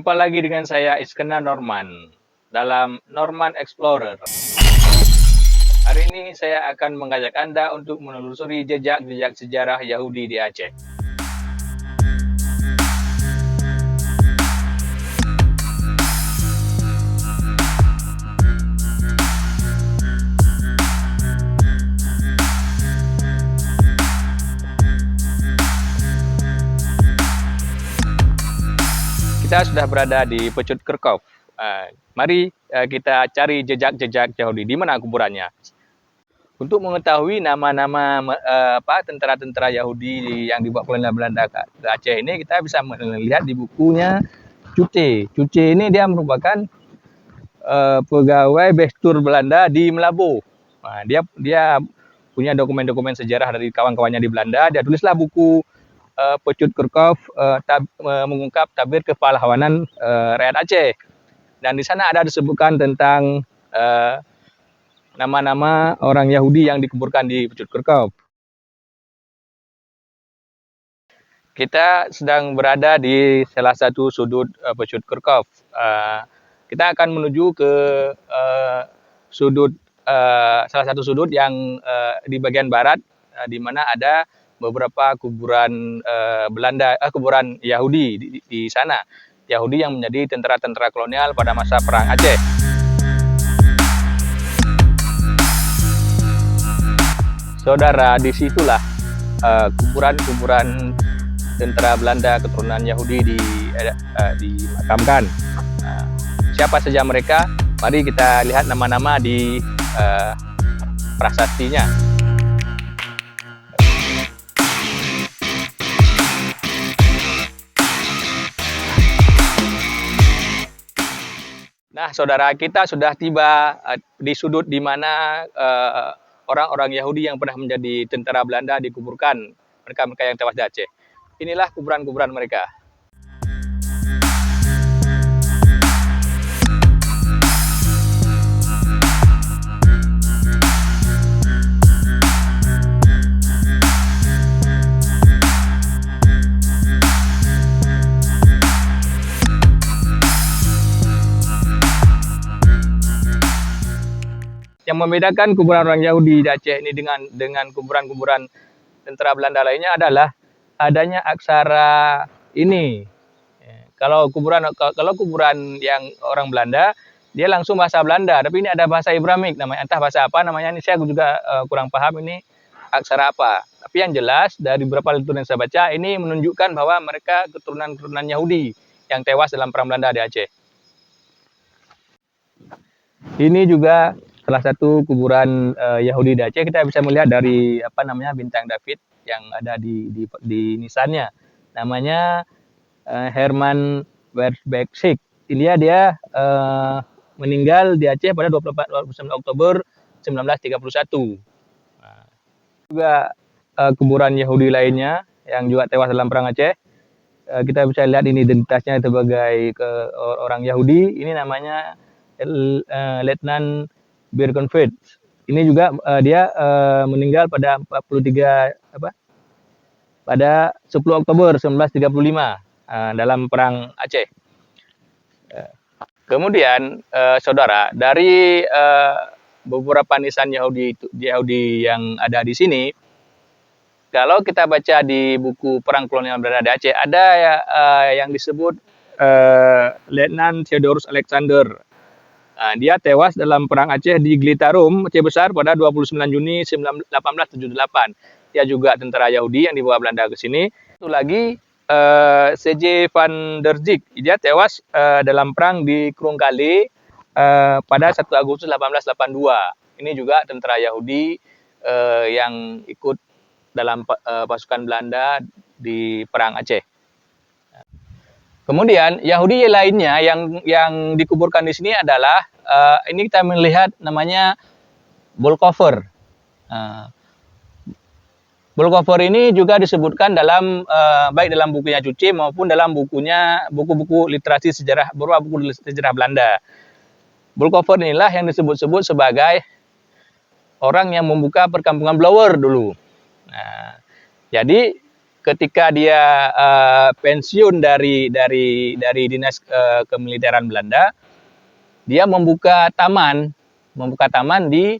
Jumpa lagi dengan saya Iskandar Norman dalam Norman Explorer. Hari ini saya akan mengajak Anda untuk menelusuri jejak-jejak sejarah Yahudi di Aceh. Kita sudah berada di Pecut Kerkhof. Mari kita cari jejak-jejak Yahudi. Di mana kuburannya? Untuk mengetahui nama-nama tentara-tentara Yahudi yang dibawa kolonial Belanda ke Aceh ini, kita bisa melihat di bukunya Cuce. Cuce ini dia merupakan pegawai Bestur Belanda di Melabo. Dia punya dokumen-dokumen sejarah dari kawan-kawannya di Belanda. Dia tulislah buku Pecut Kerkhof mengungkap tabir kepahlawanan rakyat Aceh, dan di sana ada disebutkan tentang nama-nama orang Yahudi yang dikuburkan di Pecut Kerkhof. Kita sedang berada di salah satu sudut Pecut Kerkhof. Kita akan menuju ke salah satu sudut yang di bagian barat, di mana ada beberapa kuburan kuburan Yahudi di sana. Yahudi yang menjadi tentara-tentara kolonial pada masa Perang Aceh. Saudara, disitulah kuburan-kuburan tentara Belanda keturunan Yahudi dimakamkan. Siapa saja mereka? Mari kita lihat nama-nama di prasastinya. Nah, saudara, kita sudah tiba di sudut di mana orang-orang Yahudi yang pernah menjadi tentara Belanda dikuburkan, mereka-mereka yang tewas di Aceh. Inilah kuburan-kuburan mereka. Yang membedakan kuburan orang Yahudi di Aceh ini dengan kuburan-kuburan tentara Belanda lainnya adalah adanya aksara ini. Kalau kuburan yang orang Belanda, dia langsung bahasa Belanda, tapi ini ada bahasa Ibramik namanya, entah bahasa apa namanya, ini saya juga kurang paham ini aksara apa. Tapi yang jelas dari beberapa literatur yang saya baca, ini menunjukkan bahwa mereka keturunan Yahudi yang tewas dalam Perang Belanda di Aceh. Ini juga salah satu kuburan Yahudi di Aceh. Kita bisa melihat dari bintang David yang ada di nisannya. Namanya Herman Werbeck. Dia meninggal di Aceh pada 29 Oktober 1931. Juga kuburan Yahudi lainnya yang juga tewas dalam Perang Aceh. Kita bisa lihat ini identitasnya sebagai orang Yahudi. Ini namanya Letnan Birkenfeld. Ini juga dia meninggal pada pada 10 Oktober 1935 dalam Perang Aceh. Kemudian saudara, dari beberapa nisan Yahudi yang ada di sini, kalau kita baca di buku Perang Kolonial Belanda di Aceh, ada yang disebut Letnan Theodorus Alexander. Dia tewas dalam Perang Aceh di Glitarum, Aceh Besar pada 29 Juni 1878. Dia juga tentara Yahudi yang dibawa Belanda ke sini. Satu lagi, C.J. van der Zijk. Dia tewas dalam perang di Krungkale pada 1 Agustus 1882. Ini juga tentara Yahudi yang ikut dalam pasukan Belanda di Perang Aceh. Kemudian Yahudi lainnya yang dikuburkan di sini adalah ini kita melihat namanya Bolkover. Bolkover ini juga disebutkan baik dalam bukunya Cuce maupun dalam buku-buku literasi sejarah, beberapa buku sejarah Belanda. Bolkover inilah yang disebut-sebut sebagai orang yang membuka perkampungan Blower dulu. Jadi ketika dia pensiun dari dinas kemiliteran Belanda, dia membuka taman di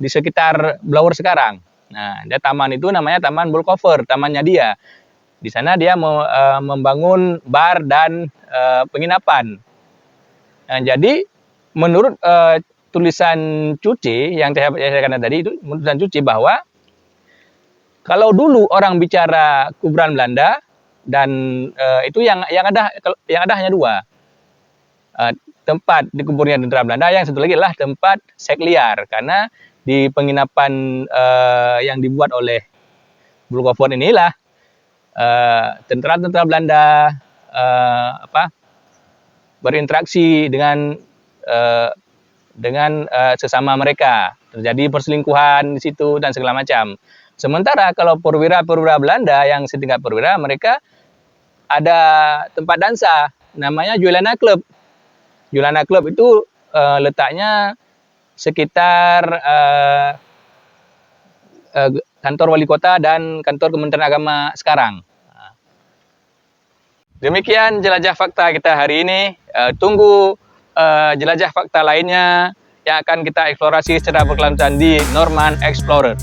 sekitar Blauwer sekarang. Nah, dia taman itu namanya Taman Bulkover, tamannya dia. Di sana dia membangun bar dan penginapan. Nah, jadi menurut tulisan Cuci yang saya katakan tadi, itu tulisan Cuci bahwa kalau dulu orang bicara kuburan Belanda dan itu yang ada hanya dua. Tempat di kuburnya tentara Belanda, yang satu lagi adalah tempat seks liar, karena di penginapan yang dibuat oleh Bulkover inilah tentara-tentara Belanda berinteraksi dengan sesama mereka, terjadi perselingkuhan di situ dan segala macam. Sementara kalau perwira-perwira Belanda yang setingkat perwira, mereka ada tempat dansa namanya Juliana Club. Juliana Club itu letaknya sekitar kantor wali kota dan kantor Kementerian Agama sekarang. Demikian jelajah fakta kita hari ini. Tunggu jelajah fakta lainnya yang akan kita eksplorasi secara berkelanjutan di Norman Explorer.